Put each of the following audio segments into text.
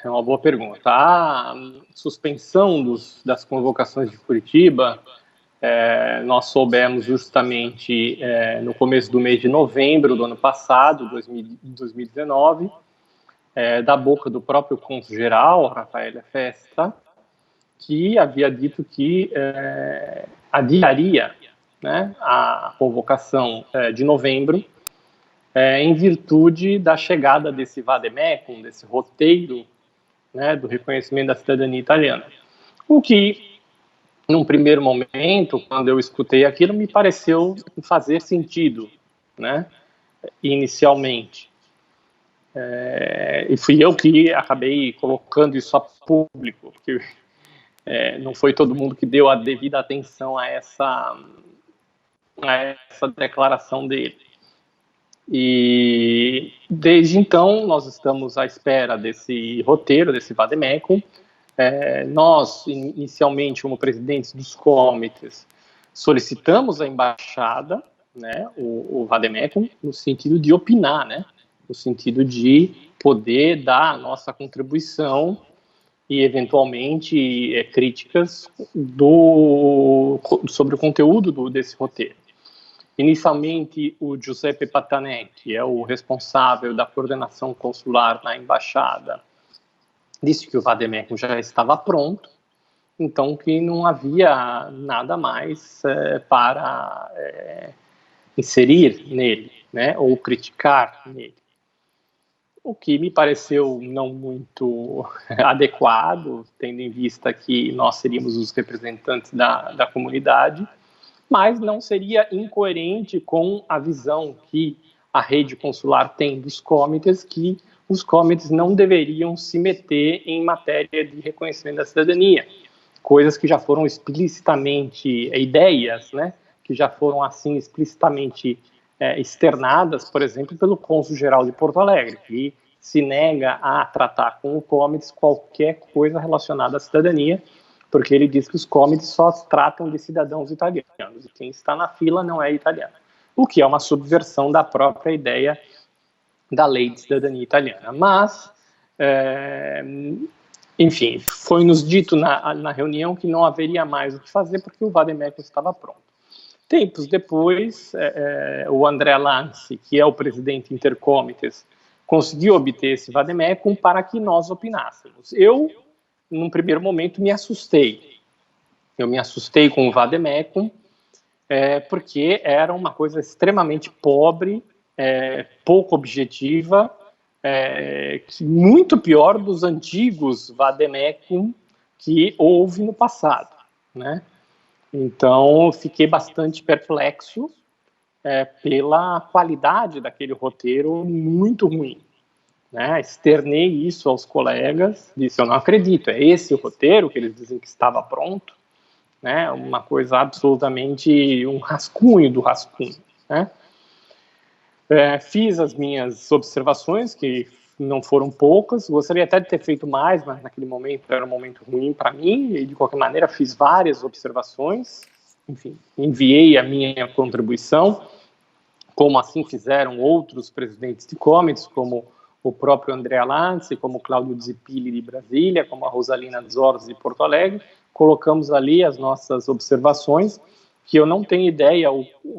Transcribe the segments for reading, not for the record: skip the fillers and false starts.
é uma boa pergunta. A suspensão das convocações de Curitiba, nós soubemos justamente no começo do mês de novembro do ano passado, 2019, da boca do próprio cônsul-geral, Rafael Festa, que havia dito que adiaria, né, a convocação de novembro, em virtude da chegada desse vademecum, desse roteiro, né, do reconhecimento da cidadania italiana. O que, num primeiro momento, quando eu escutei aquilo, me pareceu fazer sentido, né, inicialmente. E fui eu que acabei colocando isso a público, porque não foi todo mundo que deu a devida atenção a essa declaração dele. E desde então nós estamos à espera desse roteiro, desse vademecum. Nós, inicialmente, como presidentes dos comitês, solicitamos à embaixada, né, o vademecum, no sentido de opinar, né, no sentido de poder dar a nossa contribuição e, eventualmente, críticas sobre o conteúdo desse roteiro. Inicialmente, o Giuseppe Patané, que é o responsável da coordenação consular na embaixada, disse que o vademecum já estava pronto, então que não havia nada mais para inserir nele, né, ou criticar nele. O que me pareceu não muito adequado, tendo em vista que nós seríamos os representantes da comunidade, mas não seria incoerente com a visão que a rede consular tem dos comitês, que os comitês não deveriam se meter em matéria de reconhecimento da cidadania, coisas que já foram explicitamente, ideias, né, que já foram assim explicitamente externadas, por exemplo, pelo cônsul-geral de Porto Alegre, que se nega a tratar com o comitês qualquer coisa relacionada à cidadania, porque ele diz que os comitês só tratam de cidadãos italianos, e quem está na fila não é italiano, o que é uma subversão da própria ideia da lei de cidadania italiana. Mas, enfim, foi-nos dito na reunião que não haveria mais o que fazer, porque o vademecum estava pronto. Tempos depois, o André Lance, que é o presidente intercomitês, conseguiu obter esse vademecum para que nós opinássemos. Eu, num primeiro momento, me assustei. Eu me assustei com o vademecum, porque era uma coisa extremamente pobre, pouco objetiva, muito pior dos antigos vademecum que houve no passado, né? Então, fiquei bastante perplexo pela qualidade daquele roteiro muito ruim. Né, externei isso aos colegas, disse, eu não acredito, é esse o roteiro que eles dizem que estava pronto, né, uma coisa absolutamente, um rascunho do rascunho, né. Fiz as minhas observações, que não foram poucas, gostaria até de ter feito mais, mas naquele momento era um momento ruim para mim, e de qualquer maneira fiz várias observações, enfim, enviei a minha contribuição, como assim fizeram outros presidentes de comitês, como o próprio André Lance, como o Cláudio Zipilli de Brasília, como a Rosalina Zorzi de Porto Alegre, colocamos ali as nossas observações, que eu não tenho ideia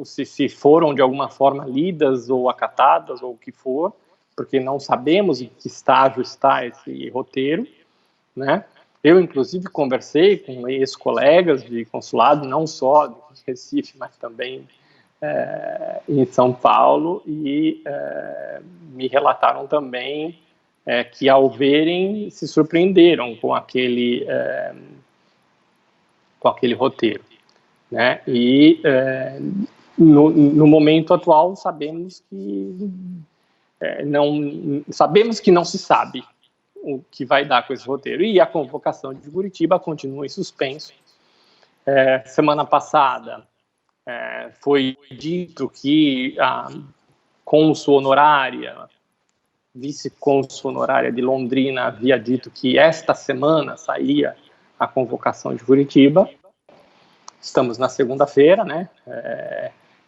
se foram de alguma forma lidas ou acatadas ou o que for, porque não sabemos em que estágio está esse roteiro, né? Eu, inclusive, conversei com ex-colegas de consulado, não só de Recife, mas também em São Paulo, e me relataram também que, ao verem, se surpreenderam com aquele roteiro, né? E no momento atual sabemos que não se sabe o que vai dar com esse roteiro, e a convocação de Curitiba continua em suspenso. Semana passada foi dito que a cônsul honorária, vice-cônsul honorária de Londrina, havia dito que esta semana saía a convocação de Curitiba. Estamos na segunda-feira, né?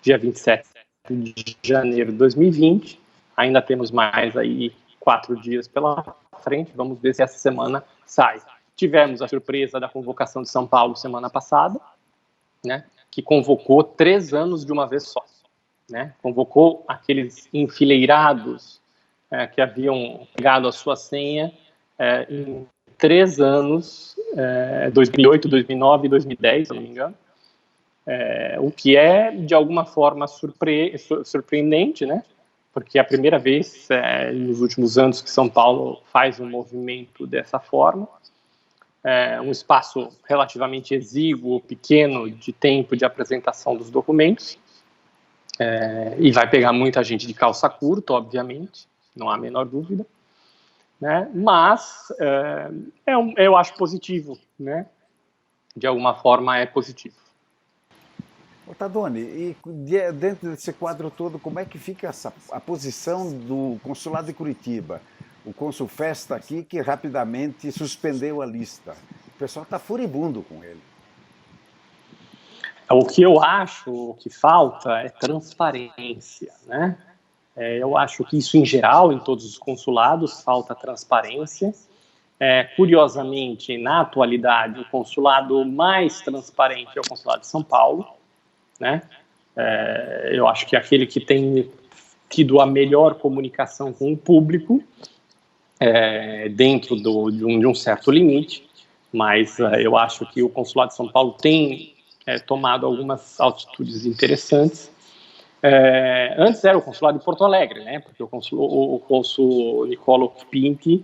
Dia 27 de janeiro de 2020. Ainda temos mais aí 4 dias pela frente, vamos ver se essa semana sai. Tivemos a surpresa da convocação de São Paulo semana passada, né, que convocou 3 anos de uma vez só. Né, convocou aqueles enfileirados que haviam pegado a sua senha em 3 anos, 2008, 2009 e 2010, se não me engano, o que é, de alguma forma, surpreendente, né, porque é a primeira vez nos últimos anos que São Paulo faz um movimento dessa forma. Um espaço relativamente exíguo, pequeno, de tempo de apresentação dos documentos, e vai pegar muita gente de calça curta, obviamente, não há a menor dúvida, né? Mas eu acho positivo, né? De alguma forma é positivo. Ottavoni, e dentro desse quadro todo, como é que fica a posição do consulado de Curitiba? O cônsul Festa aqui, que rapidamente suspendeu a lista. O pessoal está furibundo com ele. O que eu acho que falta é transparência, né? Eu acho que isso, em geral, em todos os consulados, falta transparência. Curiosamente, na atualidade, o consulado mais transparente é o consulado de São Paulo, né? Eu acho que é aquele que tem tido a melhor comunicação com o público, dentro de um certo limite, mas eu acho que o consulado de São Paulo tem tomado algumas atitudes interessantes. Antes era o consulado de Porto Alegre, né? Porque o cônsul Niccolo Pinti,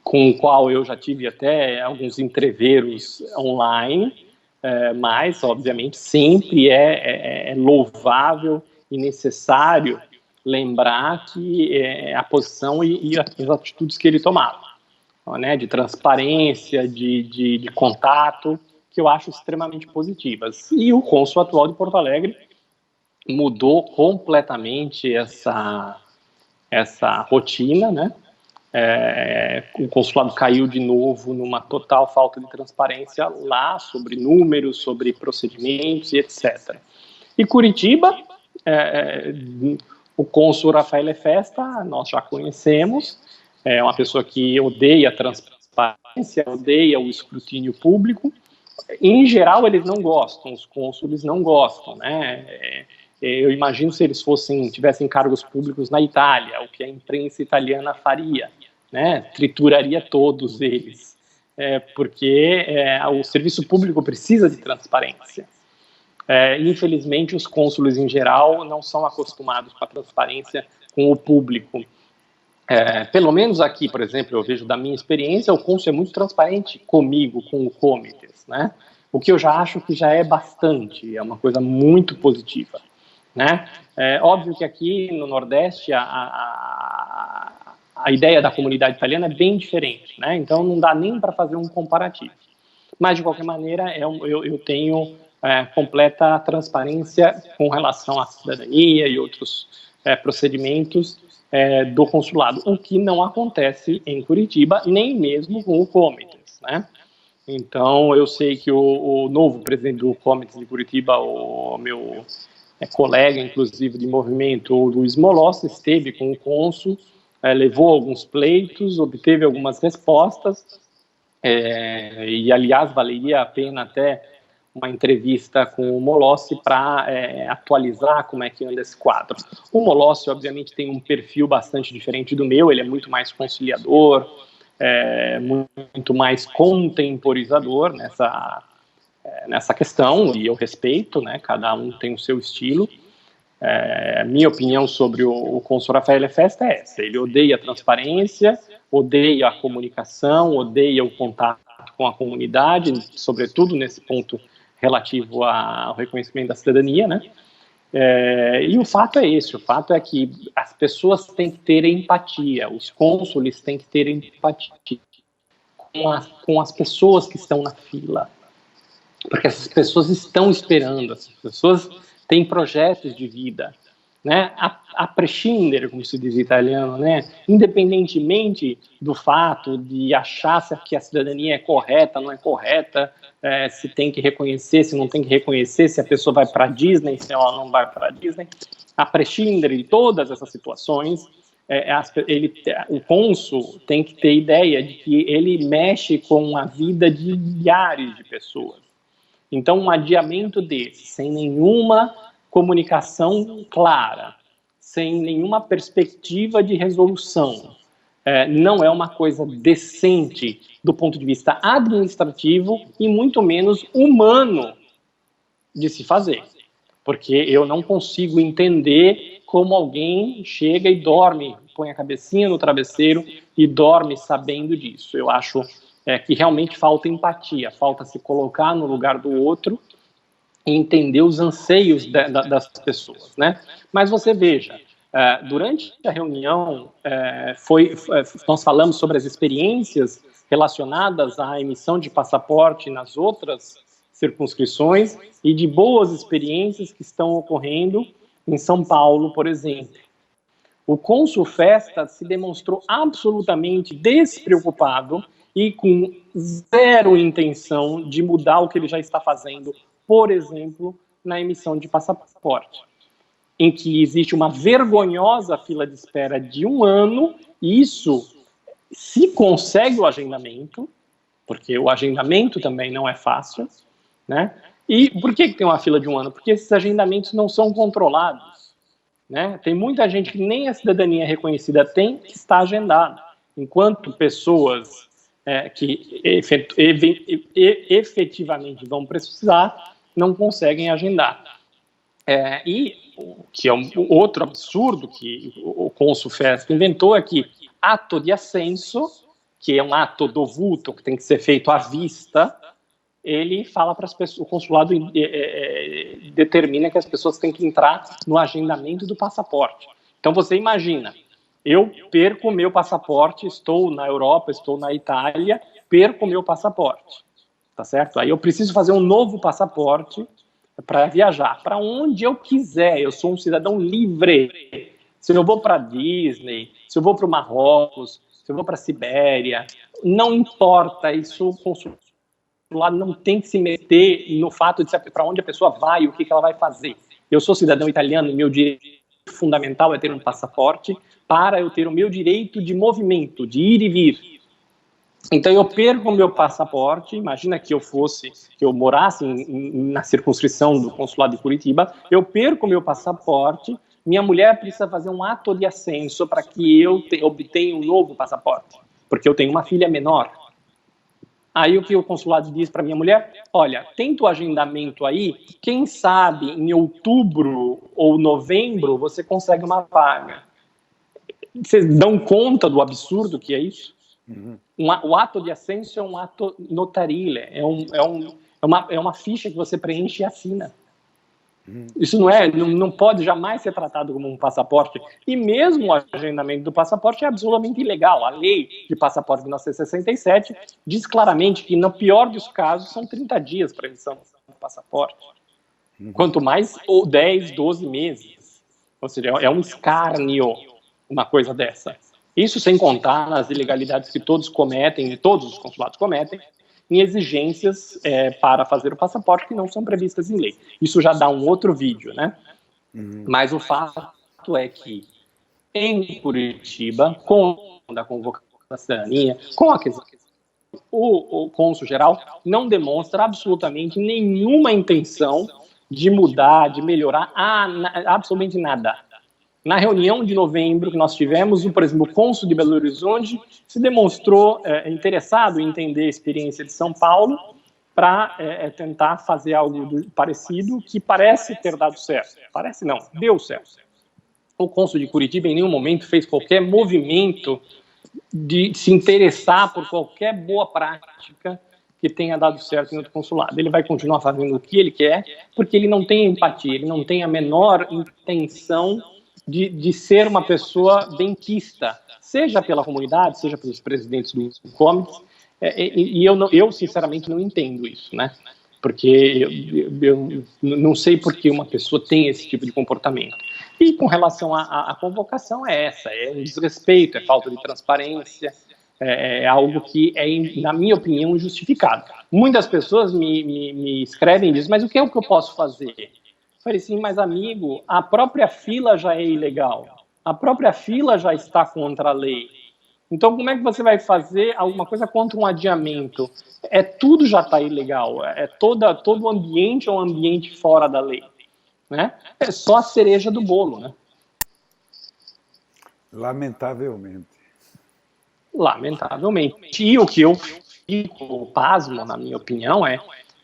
com o qual eu já tive até alguns entreveros online, mas, obviamente, sempre é louvável e necessário lembrar que a posição e as atitudes que ele tomava, né, de transparência, de contato, que eu acho extremamente positivas. E o cônsul atual de Porto Alegre mudou completamente essa rotina, né? O consulado caiu de novo numa total falta de transparência lá sobre números, sobre procedimentos e etc. E Curitiba, o cônsul Rafael Festa, nós já conhecemos, é uma pessoa que odeia a transparência, odeia o escrutínio público. Em geral, eles não gostam, os cônsules não gostam, né? Eu imagino se eles tivessem cargos públicos na Itália, o que a imprensa italiana faria, né? Trituraria todos eles, porque o serviço público precisa de transparência. Infelizmente, os cônsules em geral não são acostumados com a transparência com o público. Pelo menos aqui, por exemplo, eu vejo da minha experiência, o cônsul é muito transparente comigo, com o Comites, né? O que eu já acho que já é bastante, é uma coisa muito positiva, né? Óbvio que aqui no Nordeste a ideia da comunidade italiana é bem diferente, né? Então não dá nem para fazer um comparativo. Mas, de qualquer maneira, eu tenho completa transparência com relação à cidadania e outros procedimentos do consulado, o que não acontece em Curitiba, nem mesmo com o Comites, né? Então, eu sei que o novo presidente do Comites de Curitiba, o meu colega, inclusive, de movimento, o Luiz Molossi, esteve com o cônsul, levou alguns pleitos, obteve algumas respostas, e, aliás, valeria a pena até uma entrevista com o Molossi para atualizar como é que anda esse quadro. O Molossi, obviamente, tem um perfil bastante diferente do meu, ele é muito mais conciliador, muito mais contemporizador nessa questão, e eu respeito, né, cada um tem o seu estilo. A minha opinião sobre o cônsul Rafael Festa é essa: ele odeia a transparência, odeia a comunicação, odeia o contato com a comunidade, sobretudo nesse ponto relativo ao reconhecimento da cidadania, né? E o fato é esse, o fato é que as pessoas têm que ter empatia, os cônsules têm que ter empatia com as pessoas que estão na fila, porque essas pessoas estão esperando, essas pessoas têm projetos de vida, né? A prescindere, como se diz em italiano, né? Independentemente do fato de achar que a cidadania é correta, não é correta, se tem que reconhecer, se não tem que reconhecer, se a pessoa vai para a Disney, se ela não vai para a Disney, a prescindere de todas essas situações, o cônsul tem que ter ideia de que ele mexe com a vida de milhares de pessoas. Então, um adiamento desse, sem nenhuma comunicação clara, sem nenhuma perspectiva de resolução, não é uma coisa decente do ponto de vista administrativo e muito menos humano de se fazer. Porque eu não consigo entender como alguém chega e dorme, põe a cabecinha no travesseiro e dorme sabendo disso. Eu acho que realmente falta empatia, falta se colocar no lugar do outro e entender os anseios das pessoas, né? Mas você veja, durante a reunião, nós falamos sobre as experiências relacionadas à emissão de passaporte nas outras circunscrições e de boas experiências que estão ocorrendo em São Paulo, por exemplo. O cônsul Festa se demonstrou absolutamente despreocupado e com zero intenção de mudar o que ele já está fazendo, por exemplo, na emissão de passaporte, em que existe uma vergonhosa fila de espera de 1 ano, e isso se consegue o agendamento, porque o agendamento também não é fácil, né? E por que tem uma fila de 1 ano? Porque esses agendamentos não são controlados, né? Tem muita gente que nem a cidadania reconhecida tem, que está agendada, enquanto pessoas que efetivamente vão precisar não conseguem agendar. E que é um outro absurdo que o cônsul Festa inventou é que ato de ascenso, que é um ato dovuto que tem que ser feito à vista, ele fala para as pessoas, o consulado determina que as pessoas têm que entrar no agendamento do passaporte. Então você imagina, eu perco o meu passaporte, estou na Europa, estou na Itália, perco o meu passaporte, tá certo? Aí eu preciso fazer um novo passaporte para viajar, para onde eu quiser. Eu sou um cidadão livre. Se eu vou para Disney, se eu vou para o Marrocos, se eu vou para a Sibéria, não importa, isso o consulado não tem que se meter no fato de para onde a pessoa vai, o que ela vai fazer. Eu sou cidadão italiano e meu direito fundamental é ter um passaporte para eu ter o meu direito de movimento, de ir e vir. Então eu perco o meu passaporte, imagina que eu morasse na circunscrição do consulado de Curitiba, eu perco o meu passaporte, minha mulher precisa fazer um ato de ascenso para que eu obtenha um novo passaporte, porque eu tenho uma filha menor. Aí o que o consulado diz para minha mulher? Olha, tenta o agendamento aí, quem sabe em outubro ou novembro você consegue uma vaga. Vocês dão conta do absurdo que é isso? Uhum. O ato de ascenso é um ato notarile, é uma ficha que você preenche e assina. Isso não pode jamais ser tratado como um passaporte. E mesmo o agendamento do passaporte é absolutamente ilegal. A lei de passaporte de 1967 diz claramente que, no pior dos casos, são 30 dias para emissão do passaporte. Quanto mais, ou 10, 12 meses. Ou seja, é um escárnio uma coisa dessa. Isso sem contar nas ilegalidades que todos os consulados cometem, em exigências para fazer o passaporte que não são previstas em lei. Isso já dá um outro vídeo, né? Mas o fato é que em Curitiba, com a convocação da cidadania, com a questão, o cônsul geral não demonstra absolutamente nenhuma intenção de mudar, de melhorar absolutamente nada. Na reunião de novembro que nós tivemos, por exemplo, o cônsul de Belo Horizonte se demonstrou interessado em entender a experiência de São Paulo para tentar fazer algo parecido que parece ter dado certo. Parece não, deu certo. O cônsul de Curitiba em nenhum momento fez qualquer movimento de se interessar por qualquer boa prática que tenha dado certo em outro consulado. Ele vai continuar fazendo o que ele quer, porque ele não tem empatia, ele não tem a menor intenção de ser uma pessoa benquista, seja pela comunidade, seja pelos presidentes do Comics, e eu sinceramente não entendo isso, né? Porque eu não sei por que uma pessoa tem esse tipo de comportamento. E com relação à convocação é um desrespeito, é falta de transparência, é algo que é, na minha opinião, injustificado. Muitas pessoas me escrevem e dizem, mas o que é o que eu posso fazer? Eu falei assim, mas amigo, a própria fila já é ilegal. A própria fila já está contra a lei. Então, como é que você vai fazer alguma coisa contra um adiamento? Tudo já está ilegal. Todo o ambiente é um ambiente fora da lei, né? É só a cereja do bolo, né? Lamentavelmente. Lamentavelmente. E o que eu fico pasmo, na minha opinião,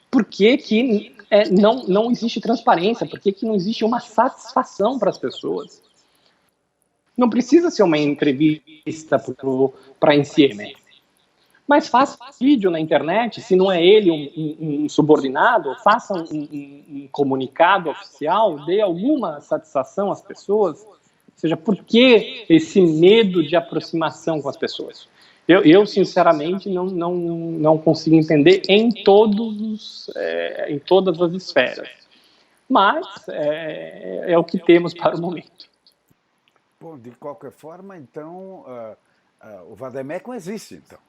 por que não existe transparência? Por que não existe uma satisfação para as pessoas? Não precisa ser uma entrevista para a Insieme, mas faça um vídeo na internet, se não é ele um subordinado, faça um comunicado oficial, dê alguma satisfação às pessoas. Ou seja, por que esse medo de aproximação com as pessoas? Eu sinceramente, não consigo entender em todas as esferas. Mas é o que temos para o momento. Bom, de qualquer forma, então, o Vademecum existe, então.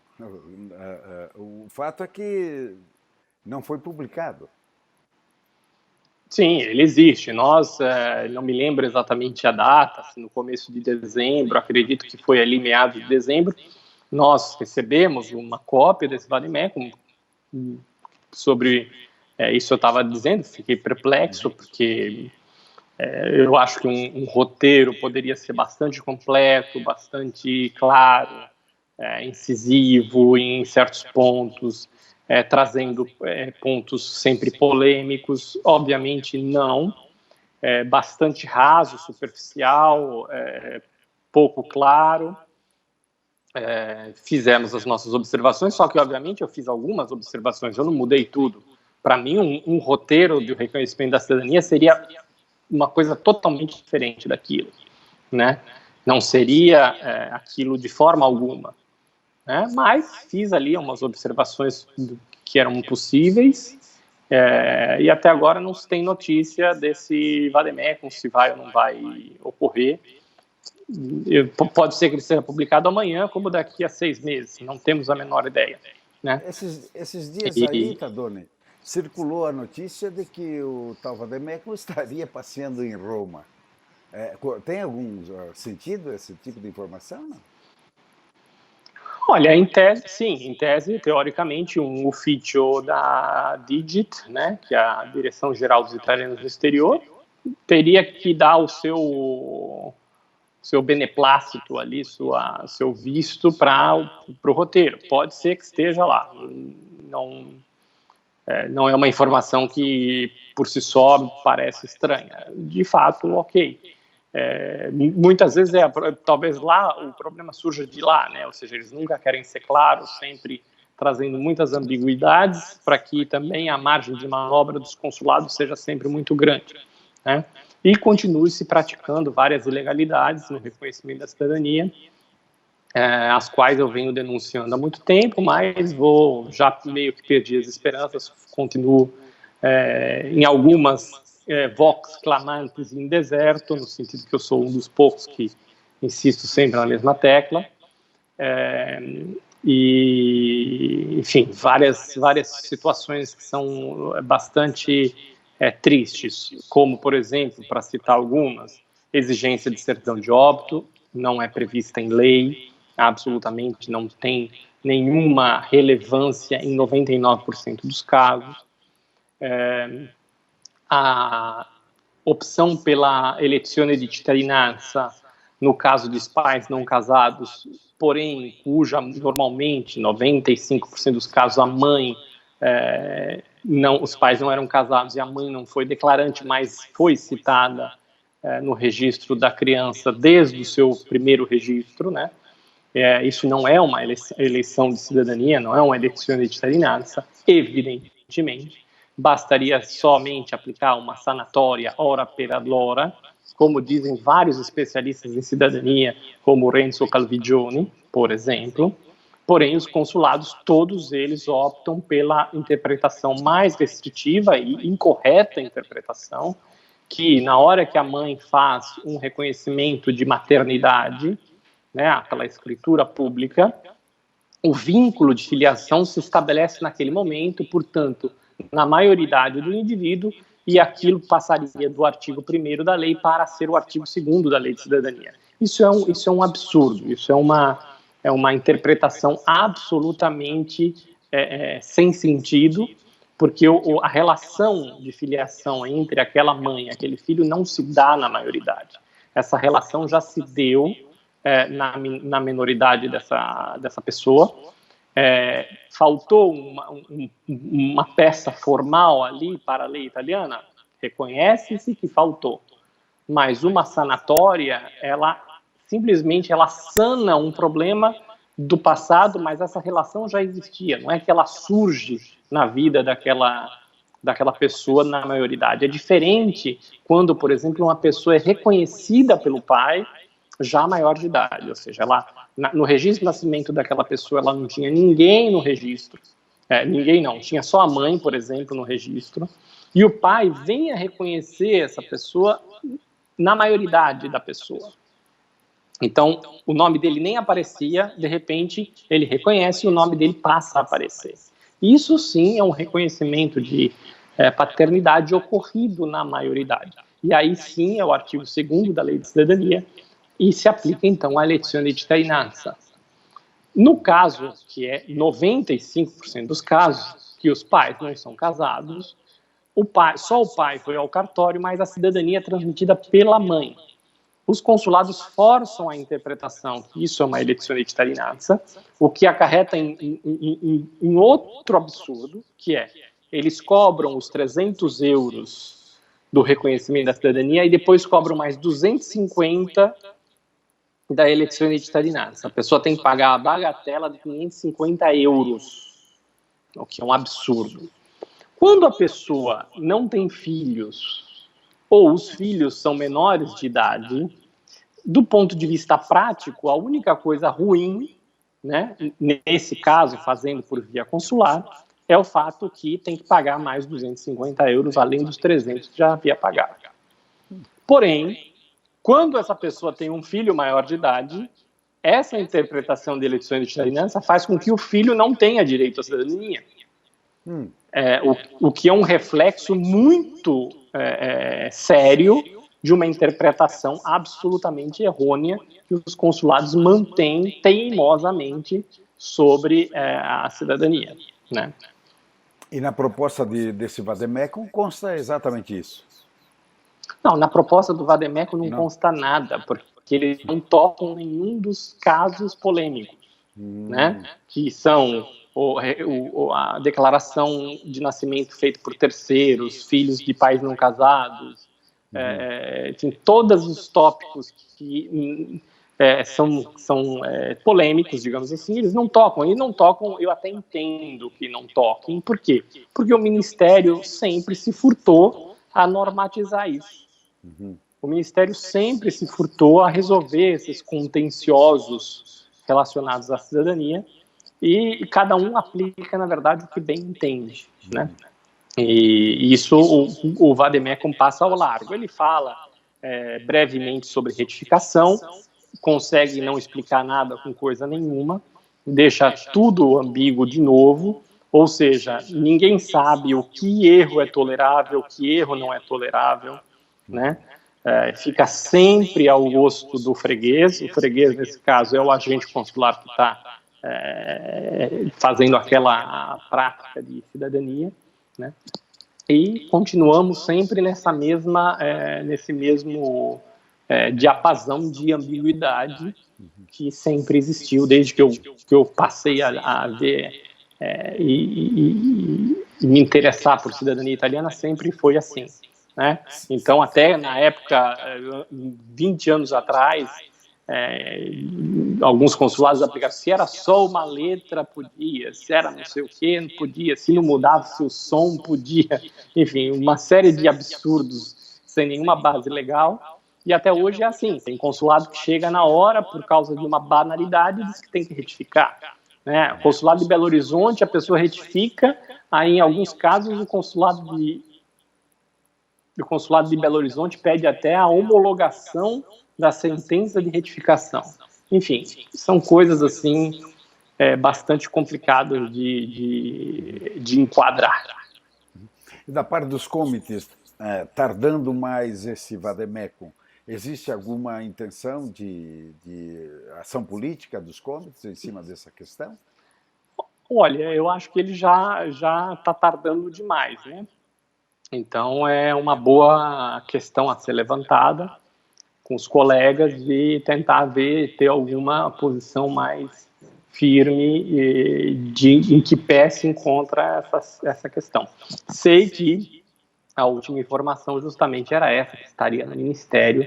O fato é que não foi publicado. Sim, ele existe. Nós, não me lembro exatamente a data, no começo de dezembro, acredito que foi ali meados de dezembro, nós recebemos uma cópia desse Vademecum. Sobre isso eu estava dizendo, fiquei perplexo, porque eu acho que um roteiro poderia ser bastante completo, bastante claro, incisivo em certos pontos, trazendo pontos sempre polêmicos. Obviamente não, bastante raso, superficial, pouco claro. Fizemos as nossas observações, só que obviamente eu fiz algumas observações, eu não mudei tudo. Para mim, um roteiro de reconhecimento da cidadania seria uma coisa totalmente diferente daquilo, né? Não seria aquilo de forma alguma, né? Mas fiz ali umas observações que eram possíveis, e até agora não se tem notícia desse Vademecum, se vai ou não vai ocorrer. Pode ser que ele seja publicado amanhã, como daqui a 6 meses, não temos a menor ideia, né? Esses dias aí, Tadoni, circulou a notícia de que o tal Vademecum estaria passeando em Roma. Tem algum sentido esse tipo de informação? Não? Olha, em tese, sim, em tese, teoricamente, um ufficio da Digit, né, que é a Direção-Geral dos Italianos no Exterior, teria que dar o seu beneplácito ali, seu visto para o roteiro. Pode ser que esteja lá. Não é uma informação que, por si só, parece estranha. De fato, ok. Muitas vezes, talvez lá, o problema surja de lá, né? Ou seja, eles nunca querem ser claros, sempre trazendo muitas ambiguidades, para que também a margem de manobra dos consulados seja sempre muito grande, né? E continue se praticando várias ilegalidades no reconhecimento da cidadania, as quais eu venho denunciando há muito tempo, mas já meio que perdi as esperanças, continuo em algumas vox clamantes em deserto, no sentido que eu sou um dos poucos que insisto sempre na mesma tecla, e, enfim, várias situações que são bastante tristes, como, por exemplo, para citar algumas, exigência de certidão de óbito, não é prevista em lei, absolutamente não tem nenhuma relevância em 99% dos casos. A opção pela elezione di cittadinanza, no caso dos pais não casados, porém, cuja normalmente, 95% dos casos, a mãe, os pais não eram casados e a mãe não foi declarante, mas foi citada no registro da criança desde o seu primeiro registro, né? Isso não é uma eleição de cidadania, não é uma elezione di cittadinanza, evidentemente. Bastaria somente aplicar uma sanatória ora per allora, como dizem vários especialistas em cidadania, como Renzo Calvigione, por exemplo. Porém, os consulados, todos eles optam pela interpretação mais restritiva e incorreta interpretação, que na hora que a mãe faz um reconhecimento de maternidade, né, aquela escritura pública, o vínculo de filiação se estabelece naquele momento, portanto, na maioridade do indivíduo, e aquilo passaria do artigo 1º da lei para ser o artigo 2º da Lei de Cidadania. Isso é um absurdo, isso é uma interpretação absolutamente sem sentido, porque a relação de filiação entre aquela mãe e aquele filho não se dá na maioridade. Essa relação já se deu na minoridade dessa pessoa. Faltou uma peça formal ali para a lei italiana? Reconhece-se que faltou. Mas uma sanatória, ela simplesmente sana um problema do passado, mas essa relação já existia. Não é que ela surge na vida daquela pessoa na maioridade. É diferente quando, por exemplo, uma pessoa é reconhecida pelo pai já maior de idade, ou seja, no registro de nascimento daquela pessoa, ela não tinha ninguém no registro, ninguém não, tinha só a mãe, por exemplo, no registro, e o pai vem a reconhecer essa pessoa na maioridade da pessoa. Então, o nome dele nem aparecia, de repente, ele reconhece e o nome dele passa a aparecer. Isso sim é um reconhecimento de paternidade ocorrido na maioridade. E aí sim é o artigo 2º da Lei de Cidadania, e se aplica então a elezione di cittadinanza. No caso, que é 95% dos casos, que os pais não são casados, só o pai foi ao cartório, mas a cidadania é transmitida pela mãe. Os consulados forçam a interpretação que isso é uma elezione di cittadinanza, o que acarreta em outro absurdo, que eles cobram os 300 euros do reconhecimento da cidadania e depois cobram mais 250 da elezione di cittadinanza. A pessoa tem que pagar a bagatela de 550 euros, o que é um absurdo. Quando a pessoa não tem filhos, ou os filhos são menores de idade, do ponto de vista prático, a única coisa ruim, né, nesse caso, fazendo por via consular, é o fato que tem que pagar mais 250 euros, além dos 300 que já havia pagado. Porém, quando essa pessoa tem um filho maior de idade, essa interpretação de elezione di cittadinanza faz com que o filho não tenha direito à cidadania. O que é um reflexo muito sério de uma interpretação absolutamente errônea que os consulados mantêm teimosamente sobre a cidadania, né? E na proposta desse vade-mecum consta exatamente isso? Não, na proposta do vade-mecum não consta nada, porque eles não tocam nenhum dos casos polêmicos, né? Que são a declaração de nascimento feita por terceiros, filhos de pais não casados, enfim, todos os tópicos que são polêmicos, digamos assim, eles não tocam. E não tocam, eu até entendo que não toquem. Por quê? Porque o Ministério sempre se furtou a normatizar isso. O Ministério sempre se furtou a resolver esses contenciosos relacionados à cidadania e cada um aplica, na verdade, o que bem entende, né? E isso o vade-mecum passa ao largo. Ele fala brevemente sobre retificação, consegue não explicar nada com coisa nenhuma, deixa tudo ambíguo de novo, ou seja, ninguém sabe o que erro é tolerável, o que erro não é tolerável, né? Fica sempre ao gosto do freguês. O freguês, nesse caso, é o agente consular que está fazendo aquela prática de cidadania, né? E continuamos sempre nesse mesmo diapasão de ambiguidade que sempre existiu desde que eu passei a ver e me interessar por cidadania italiana. Sempre foi assim, né? Então, até na época, 20 anos atrás, alguns consulados aplicavam, se era só uma letra, podia, se era não sei o que, não podia, se não mudava-se o som, podia, enfim, uma série de absurdos sem nenhuma base legal, e até hoje é assim, tem consulado que chega na hora, por causa de uma banalidade, e diz que tem que retificar, né? O consulado de Belo Horizonte, a pessoa retifica, aí em alguns casos o consulado de Belo Horizonte pede até a homologação da sentença de retificação. Enfim, são coisas assim bastante complicadas de enquadrar. E da parte dos comitês, tardando mais esse vade-mecum, Existe alguma intenção de ação política dos cômites em cima dessa questão? Olha, eu acho que ele já está tardando demais, né? Então é uma boa questão a ser levantada com os colegas e tentar ter alguma posição mais firme em que pé se encontra essa questão. Sei que a última informação justamente era essa, que estaria no Ministério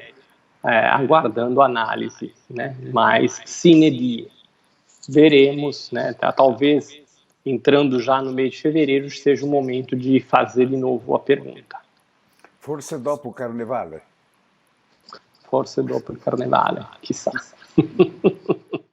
aguardando análise, né? Mas sine die. Veremos, né? Talvez entrando já no mês de fevereiro seja o momento de fazer de novo a pergunta. Forse dopo o Carnevale? Forse dopo il Carnevale, chissà.